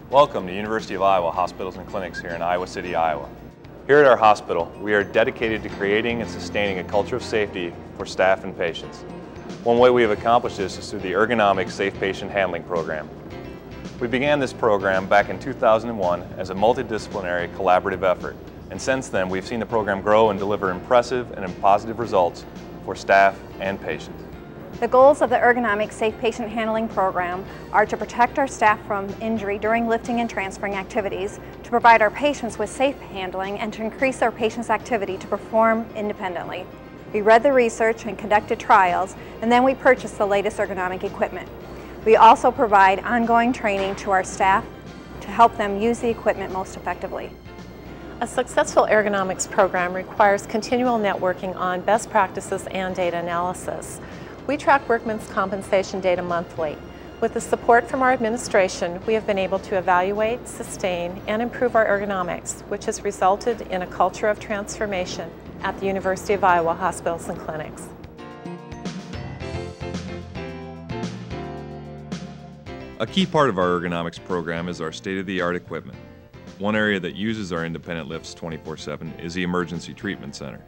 Welcome to University of Iowa Hospitals and Clinics here in Iowa City, Iowa. Here at our hospital, we are dedicated to creating and sustaining a culture of safety for staff and patients. One way we have accomplished this is through the Ergonomics Safe Patient Handling Program. We began this program back in 2001 as a multidisciplinary collaborative effort, and since then we've seen the program grow and deliver impressive and positive results for staff and patients. The goals of the Ergonomics Safe Patient Handling Program are to protect our staff from injury during lifting and transferring activities, to provide our patients with safe handling, and to increase our patients' activity to perform independently. We read the research and conducted trials, and then we purchased the latest ergonomic equipment. We also provide ongoing training to our staff to help them use the equipment most effectively. A successful ergonomics program requires continual networking on best practices and data analysis. We track workmen's compensation data monthly. With the support from our administration, we have been able to evaluate, sustain, and improve our ergonomics, which has resulted in a culture of transformation at the University of Iowa Hospitals and Clinics. A key part of our ergonomics program is our state-of-the-art equipment. One area that uses our independent lifts 24/7 is the Emergency Treatment Center.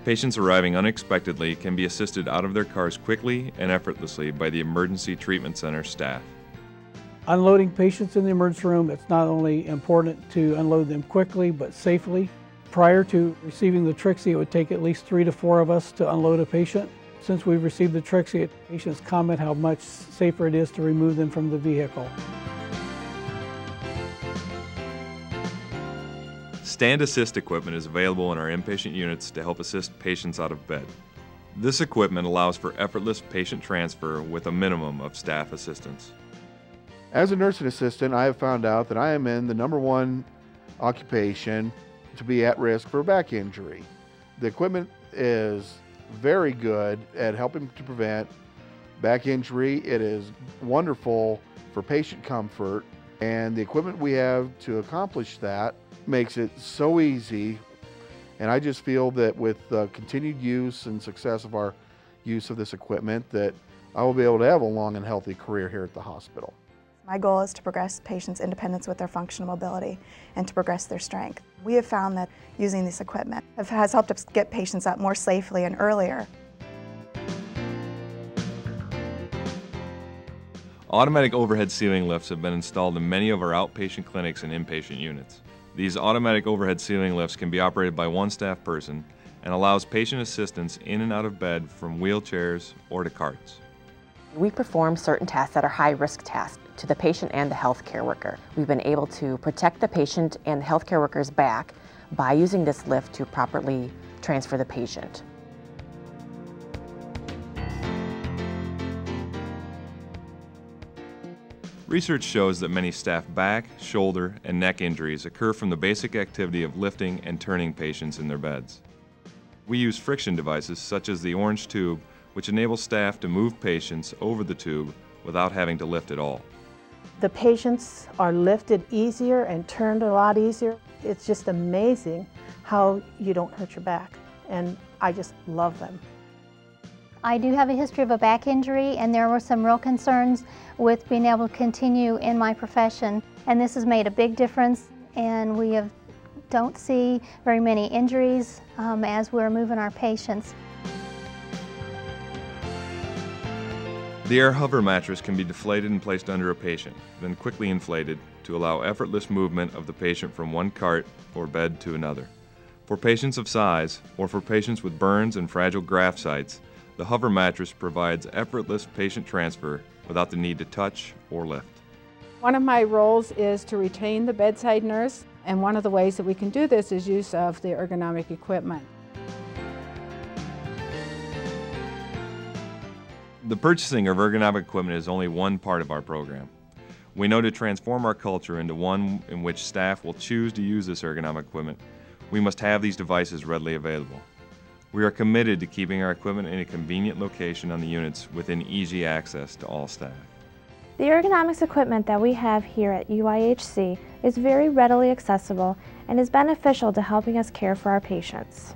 Patients arriving unexpectedly can be assisted out of their cars quickly and effortlessly by the Emergency Treatment Center staff. Unloading patients in the emergency room, it's not only important to unload them quickly but safely. Prior to receiving the Trixie, it would take at least 3 to 4 of us to unload a patient. Since we've received the Trixie, patients comment how much safer it is to remove them from the vehicle. Stand assist equipment is available in our inpatient units to help assist patients out of bed. This equipment allows for effortless patient transfer with a minimum of staff assistance. As a nursing assistant, I have found out that I am in the #1 occupation to be at risk for a back injury. The equipment is very good at helping to prevent back injury. It is wonderful for patient comfort, and the equipment we have to accomplish that makes it so easy. And I just feel that with the continued use and success of our use of this equipment, that I will be able to have a long and healthy career here at the hospital. My goal is to progress patients' independence with their functional mobility and to progress their strength. We have found that using this equipment has helped us get patients up more safely and earlier. Automatic overhead ceiling lifts have been installed in many of our outpatient clinics and inpatient units. These automatic overhead ceiling lifts can be operated by one staff person and allows patient assistance in and out of bed from wheelchairs or to carts. We perform certain tasks that are high-risk tasks to the patient and the healthcare worker. We've been able to protect the patient and the healthcare worker's back by using this lift to properly transfer the patient. Research shows that many staff back, shoulder, and neck injuries occur from the basic activity of lifting and turning patients in their beds. We use friction devices such as the orange tube, which enables staff to move patients over the tube without having to lift at all. The patients are lifted easier and turned a lot easier. It's just amazing how you don't hurt your back, and I just love them. I do have a history of a back injury, and there were some real concerns with being able to continue in my profession, and this has made a big difference, and we don't see very many injuries as we're moving our patients. The air hover mattress can be deflated and placed under a patient, then quickly inflated to allow effortless movement of the patient from one cart or bed to another. For patients of size, or for patients with burns and fragile graft sites, the hover mattress provides effortless patient transfer without the need to touch or lift. One of my roles is to retain the bedside nurse, and one of the ways that we can do this is use of the ergonomic equipment. The purchasing of ergonomic equipment is only one part of our program. We know to transform our culture into one in which staff will choose to use this ergonomic equipment, we must have these devices readily available. We are committed to keeping our equipment in a convenient location on the units within easy access to all staff. The ergonomics equipment that we have here at UIHC is very readily accessible and is beneficial to helping us care for our patients.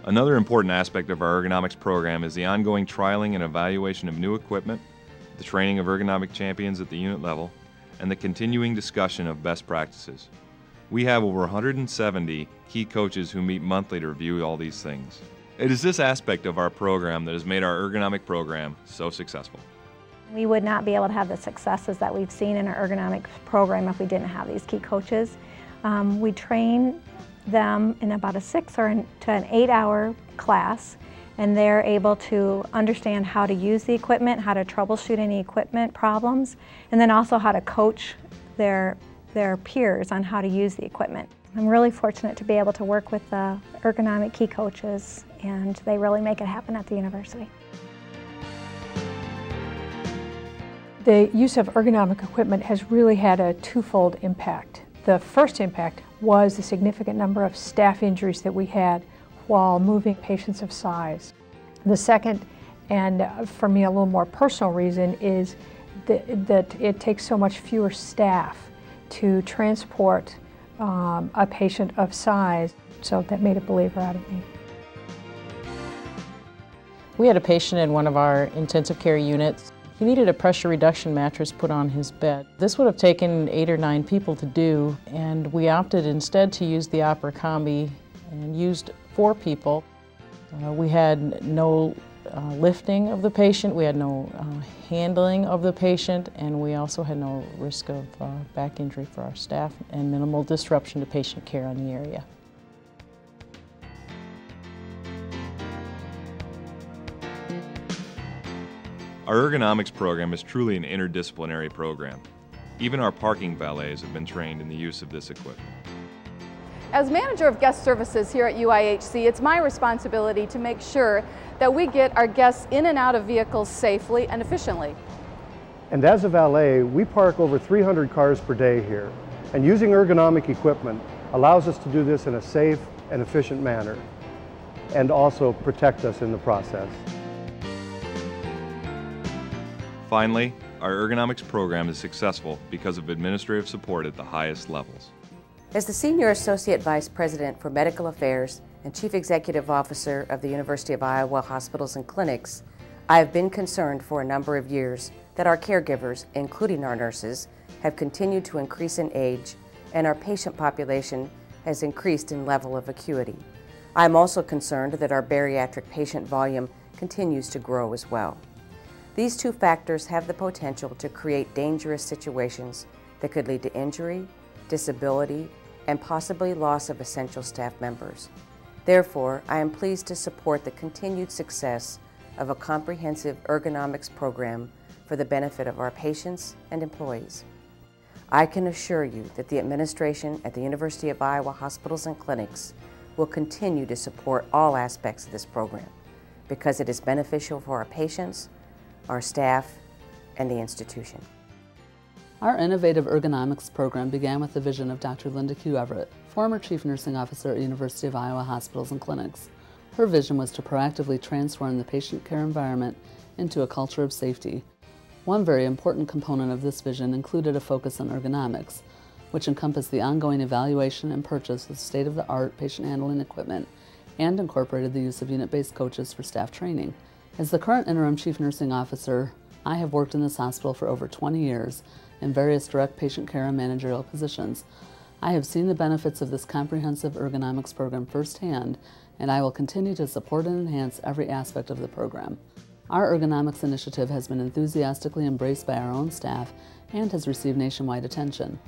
Another important aspect of our ergonomics program is the ongoing trialing and evaluation of new equipment, the training of ergonomic champions at the unit level, and the continuing discussion of best practices. We have over 170 key coaches who meet monthly to review all these things. It is this aspect of our program that has made our ergonomic program so successful. We would not be able to have the successes that we've seen in our ergonomics program if we didn't have these key coaches. We train them in about a 6 to an 8-hour class, and they're able to understand how to use the equipment, how to troubleshoot any equipment problems, and then also how to coach their peers on how to use the equipment. I'm really fortunate to be able to work with the ergonomic key coaches, and they really make it happen at the university. The use of ergonomic equipment has really had a twofold impact. The first impact was the significant number of staff injuries that we had while moving patients of size. The second, and for me a little more personal reason, is that it takes so much fewer staff to transport a patient of size, so that made a believer out of me. We had a patient in one of our intensive care units. He needed a pressure reduction mattress put on his bed. This would have taken 8 or 9 people to do, and we opted instead to use the Opera Combi and used 4 people. We had no lifting of the patient, we had no handling of the patient, and we also had no risk of back injury for our staff and minimal disruption to patient care in the area. Our ergonomics program is truly an interdisciplinary program. Even our parking valets have been trained in the use of this equipment. As manager of guest services here at UIHC, it's my responsibility to make sure that we get our guests in and out of vehicles safely and efficiently. And as a valet, we park over 300 cars per day here, and using ergonomic equipment allows us to do this in a safe and efficient manner, and also protect us in the process. Finally, our ergonomics program is successful because of administrative support at the highest levels. As the Senior Associate Vice President for Medical Affairs and Chief Executive Officer of the University of Iowa Hospitals and Clinics, I have been concerned for a number of years that our caregivers, including our nurses, have continued to increase in age and our patient population has increased in level of acuity. I am also concerned that our bariatric patient volume continues to grow as well. These two factors have the potential to create dangerous situations that could lead to injury, disability, and possibly loss of essential staff members. Therefore, I am pleased to support the continued success of a comprehensive ergonomics program for the benefit of our patients and employees. I can assure you that the administration at the University of Iowa Hospitals and Clinics will continue to support all aspects of this program because it is beneficial for our patients, our staff, and the institution. Our innovative ergonomics program began with the vision of Dr. Linda Q. Everett, former Chief Nursing Officer at University of Iowa Hospitals and Clinics. Her vision was to proactively transform the patient care environment into a culture of safety. One very important component of this vision included a focus on ergonomics, which encompassed the ongoing evaluation and purchase of state-of-the-art patient handling equipment and incorporated the use of unit-based coaches for staff training. As the current interim Chief Nursing Officer, I have worked in this hospital for over 20 years in various direct patient care and managerial positions. I have seen the benefits of this comprehensive ergonomics program firsthand, and I will continue to support and enhance every aspect of the program. Our ergonomics initiative has been enthusiastically embraced by our own staff and has received nationwide attention.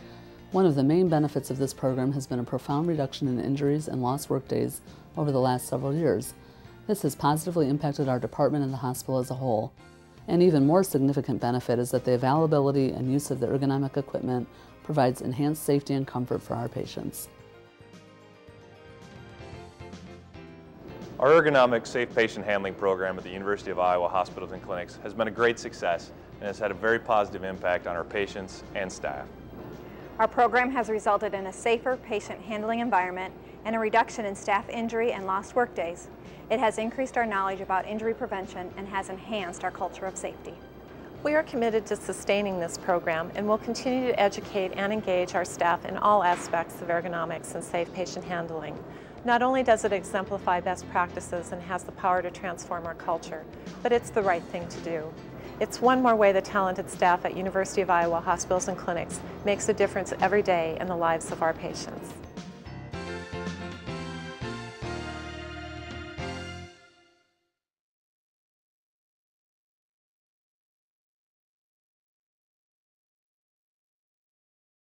One of the main benefits of this program has been a profound reduction in injuries and lost workdays over the last several years. This has positively impacted our department and the hospital as a whole. An even more significant benefit is that the availability and use of the ergonomic equipment provides enhanced safety and comfort for our patients. Our ergonomic safe patient handling program at the University of Iowa Hospitals and Clinics has been a great success and has had a very positive impact on our patients and staff. Our program has resulted in a safer patient handling environment and a reduction in staff injury and lost workdays. It has increased our knowledge about injury prevention and has enhanced our culture of safety. We are committed to sustaining this program and will continue to educate and engage our staff in all aspects of ergonomics and safe patient handling. Not only does it exemplify best practices and has the power to transform our culture, but it's the right thing to do. It's one more way the talented staff at University of Iowa Hospitals and Clinics makes a difference every day in the lives of our patients.